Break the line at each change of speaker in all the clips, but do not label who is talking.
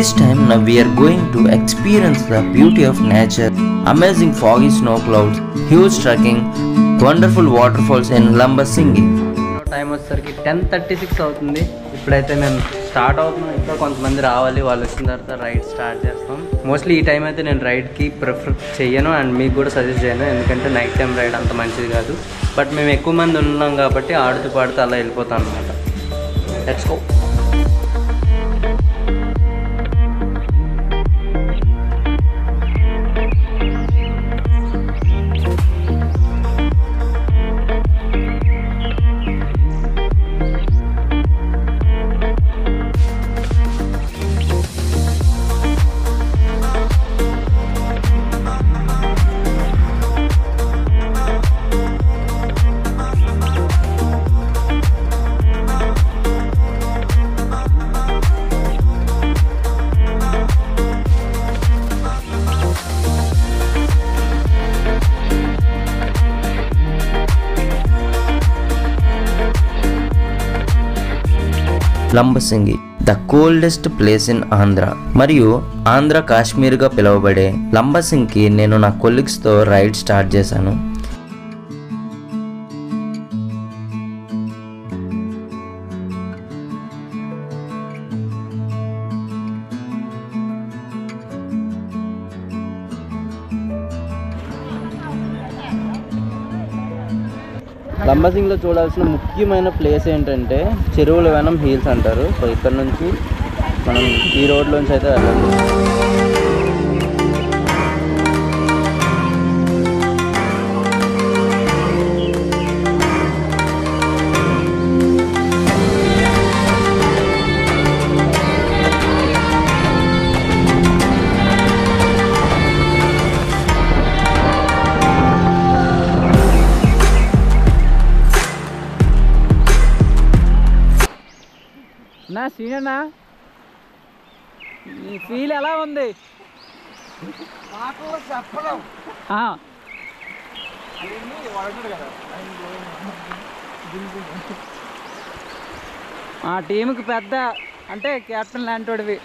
This time now we are going to experience the beauty of nature, amazing foggy snow clouds, huge trekking, wonderful waterfalls in Lambasingi.
Time వచ్చేసరికి 10:36 అవుతుంది. ఇప్పుడైతే మేము start అవుతున్నాం. ఇంకా కొంతమంది రావాలి, వాళ్ళు వచ్చిన తర్వాత రైడ్ స్టార్ట్ చేస్తాం. మోస్ట్లీ ఈ టైం అయితే నేను రైడ్కి ప్రిఫర్ చేయను అండ్ మీకు కూడా సజెస్ట్ చేయను, ఎందుకంటే నైట్ టైం రైడ్ అంత మంచిది కాదు. బట్ మేము ఎక్కువ మంది ఉన్నాం కాబట్టి ఆడుతూ పాడుతూ అలా వెళ్ళిపోతాం అనమాట. Let's go.
Lambasingi the coldest place in Andhra మరియు ఆంధ్ర కాశ్మీర్గా పిలువబడే లంబసింగికి నేను నా కొలీగ్స్తో రైడ్ స్టార్ట్ చేశాను.
లంబసింగిలో చూడాల్సిన ముఖ్యమైన ప్లేస్ ఏంటంటే చెరువుల వనం హిల్స్ అంటారు. సో ఇక్కడ నుంచి మనం ఈ రోడ్లోంచి అయితే వెళ్ళాలి. నా సీనన్నా ఈ ఫీల్ ఎలా ఉంది? ఆ టీంకి పెద్ద అంటే కెప్టెన్ లాంటివి.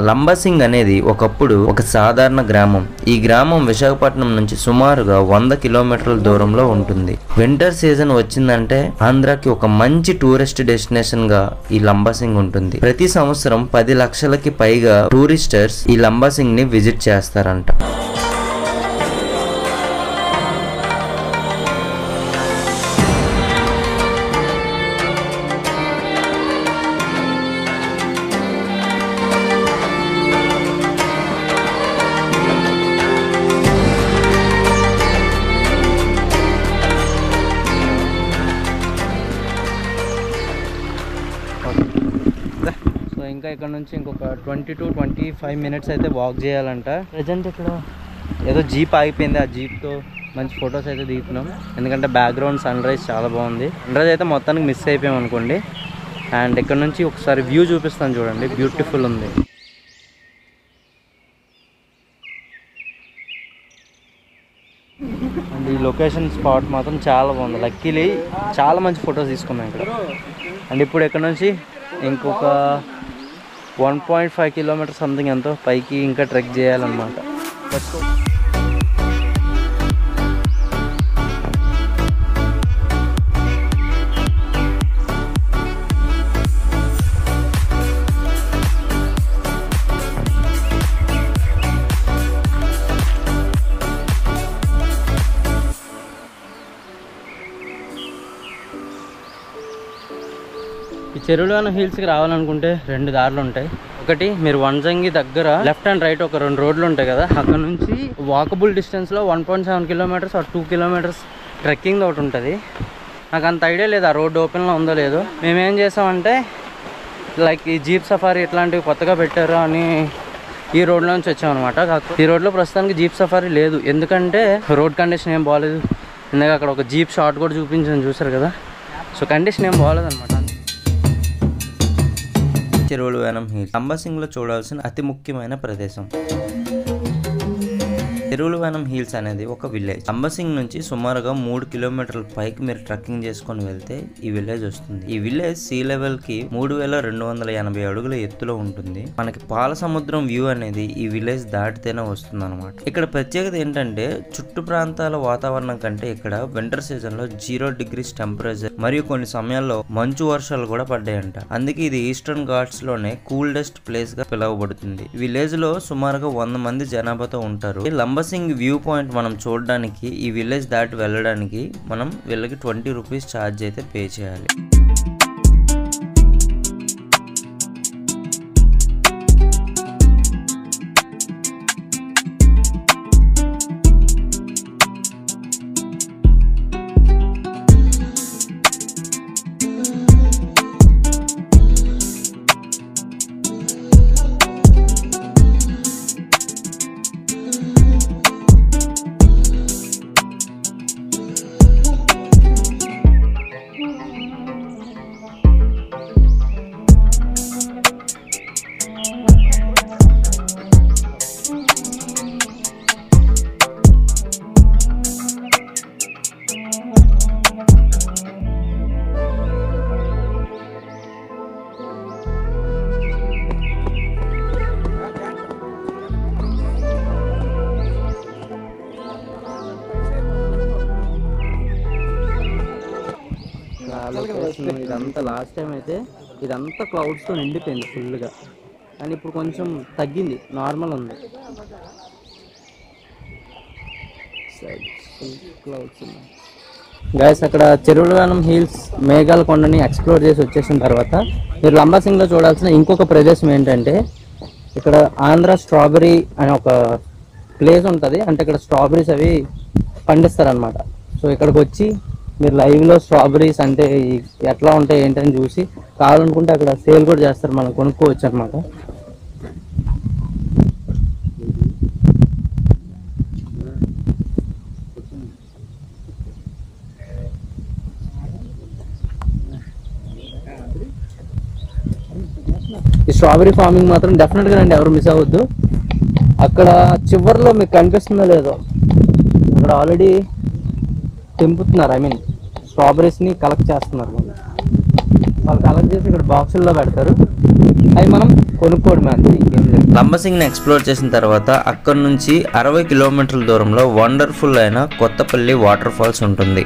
లంబసింగ్ అనేది ఒకప్పుడు ఒక సాధారణ గ్రామం. ఈ గ్రామం విశాఖపట్నం నుంచి సుమారుగా 100 కిలోమీటర్ల దూరంలో ఉంటుంది. వింటర్ సీజన్ వచ్చిందంటే ఆంధ్రాకి ఒక మంచి టూరిస్ట్ డెస్టినేషన్ గా ఈ లంబసింగ్ ఉంటుంది. ప్రతి సంవత్సరం 10 లక్షలకి పైగా టూరిస్టర్స్ ఈ లంబసింగ్ ని విజిట్ చేస్తారంట.
సో ఇంకా ఇక్కడ నుంచి ఇంకొక 20 to 25 మినిట్స్ అయితే వాక్ చేయాలంట. ప్రజెంట్ ఇక్కడ ఏదో జీప్ ఆగిపోయింది. ఆ జీప్తో మంచి ఫొటోస్ అయితే దిగుతున్నాం, ఎందుకంటే బ్యాక్గ్రౌండ్ సన్ రైజ్ చాలా బాగుంది. సన్ రైజ్ అయితే మొత్తానికి మిస్ అయిపోయాం అనుకోండి. అండ్ ఇక్కడ నుంచి ఒకసారి వ్యూ చూపిస్తాను చూడండి, బ్యూటిఫుల్ ఉంది. అండ్ ఈ లొకేషన్ స్పాట్ మాత్రం చాలా బాగుంది. లక్కీలీ చాలా మంచి ఫొటోస్ తీసుకున్నాం ఇక్కడ. అండ్ ఇప్పుడు ఇక్కడ నుంచి ఇంకొక 1.5 కిలోమీటర్ సంథింగ్ ఎంతో పైకి ఇంకా ట్రెక్ చేయాలన్నమాట. ఈ చెరువులోని హిల్స్కి రావాలనుకుంటే 2 దారులు ఉంటాయి. ఒకటి, మీరు వంజంగి దగ్గర లెఫ్ట్ అండ్ రైట్ ఒక 2 రోడ్లు ఉంటాయి కదా, అక్కడ నుంచి వాకబుల్ డిస్టెన్స్లో 1.7 కిలోమీటర్స్ ఆర్ 2 కిలోమీటర్స్ ట్రెక్కింగ్ ఒకటి ఉంటుంది. నాకు అంత ఐడియా లేదు ఆ రోడ్ ఓపెన్లో ఉందో లేదో. మేమేం చేసామంటే లైక్ ఈ జీప్ సఫారీ ఇట్లాంటివి కొత్తగా పెట్టారు అని ఈ రోడ్లో నుంచి వచ్చామన్నమాట. ఈ రోడ్లో ప్రస్తుతానికి జీప్ సఫారీ లేదు, ఎందుకంటే రోడ్ కండిషన్ ఏం బాగాలేదు. ఇందాక అక్కడ ఒక జీప్ షాట్ కూడా చూపించాను, చూసారు కదా. సో కండిషన్ ఏం బాగాలేదు అనమాట.
చెరువులవనం హిల్స్ లంబసింగ్ లో చూడాల్సిన అతి ముఖ్యమైన ప్రదేశం. చెరువులవనం హిల్స్ అనేది ఒక విలేజ్. లంబసింగ్ నుంచి సుమారుగా 3 కిలోమీటర్ల పైకి మీరు ట్రెక్కింగ్ చేసుకుని వెళ్తే ఈ విలేజ్ వస్తుంది. ఈ విలేజ్ సీ లెవెల్ కి 3280 అడుగుల ఎత్తులో ఉంటుంది. మనకి పాల సముద్రం వ్యూ అనేది ఈ విలేజ్ దాటితేనే వస్తుంది అనమాట. ఇక్కడ ప్రత్యేకత ఏంటంటే చుట్టు ప్రాంతాల వాతావరణం కంటే ఇక్కడ వింటర్ సీజన్ లో 0 degrees టెంపరేచర్ మరియు కొన్ని సమయాల్లో మంచు వర్షాలు కూడా పడ్డాయంట. అందుకే ఇది ఈస్టర్న్ ఘాట్స్ లోనే కూల్డెస్ట్ ప్లేస్ గా పిలువబడుతుంది. విలేజ్ లో సుమారుగా 100 మంది జనాభాతో ఉంటారు. లంబసింగ్ వ్యూ పాయింట్ మనం చూడడానికి ఈ విలేజ్ దాటి వెళ్ళడానికి మనం వీళ్ళకి 20 రూపీస్ ఛార్జ్ అయితే పే చేయాలి.
ఇదంతా లాస్ట్ టైం అయితే ఇదంతా క్లౌడ్స్తో నిండిపోయింది ఫుల్గా, కానీ ఇప్పుడు కొంచెం తగ్గింది, నార్మల్ ఉంది. క్లౌడ్స్ ఉన్నాయి గైస్. అక్కడ చెరువులవనం హిల్స్ మేఘాల కొండని ఎక్స్ప్లోర్ చేసి వచ్చేసిన తర్వాత మీరు లంబసింగ్లో చూడాల్సిన ఇంకొక ప్రదేశం ఏంటంటే ఇక్కడ ఆంధ్ర స్ట్రాబెరీ అనే ఒక ప్లేస్ ఉంటుంది. అంటే ఇక్కడ స్ట్రాబెరీస్ అవి పండిస్తారనమాట. సో ఇక్కడికి వచ్చి మీరు లైవ్లో స్ట్రాబెరీస్ అంటే ఎట్లా ఉంటాయి ఏంటని చూసి కావాలనుకుంటే అక్కడ సేల్ కూడా చేస్తారు, మనం కొనుక్కోవచ్చు అనమాట. ఈ స్ట్రాబెరీ ఫార్మింగ్ మాత్రం డెఫినెట్గా రండి, ఎవరు మిస్ అవ్వద్దు. అక్కడ చివరిలో మీకు కనిపిస్తుందో లేదో అక్కడ ఆల్రెడీ తెంపుతున్నారు, ఐ మీన్ స్ట్రాబెరీస్ని కలెక్ట్ చేస్తున్నారు. వాళ్ళు కలెక్ట్ చేసి ఇక్కడ బాక్సుల్లో పెడతారు, అవి మనం కొనుక్కోవడం అంతే, ఇంకేం లేదు.
లంబసింగ్ని ఎక్స్ప్లోర్ చేసిన తర్వాత అక్కడ నుంచి 60 కిలోమీటర్ల దూరంలో వండర్ఫుల్ అయిన కొత్తపల్లి వాటర్ ఫాల్స్ ఉంటుంది.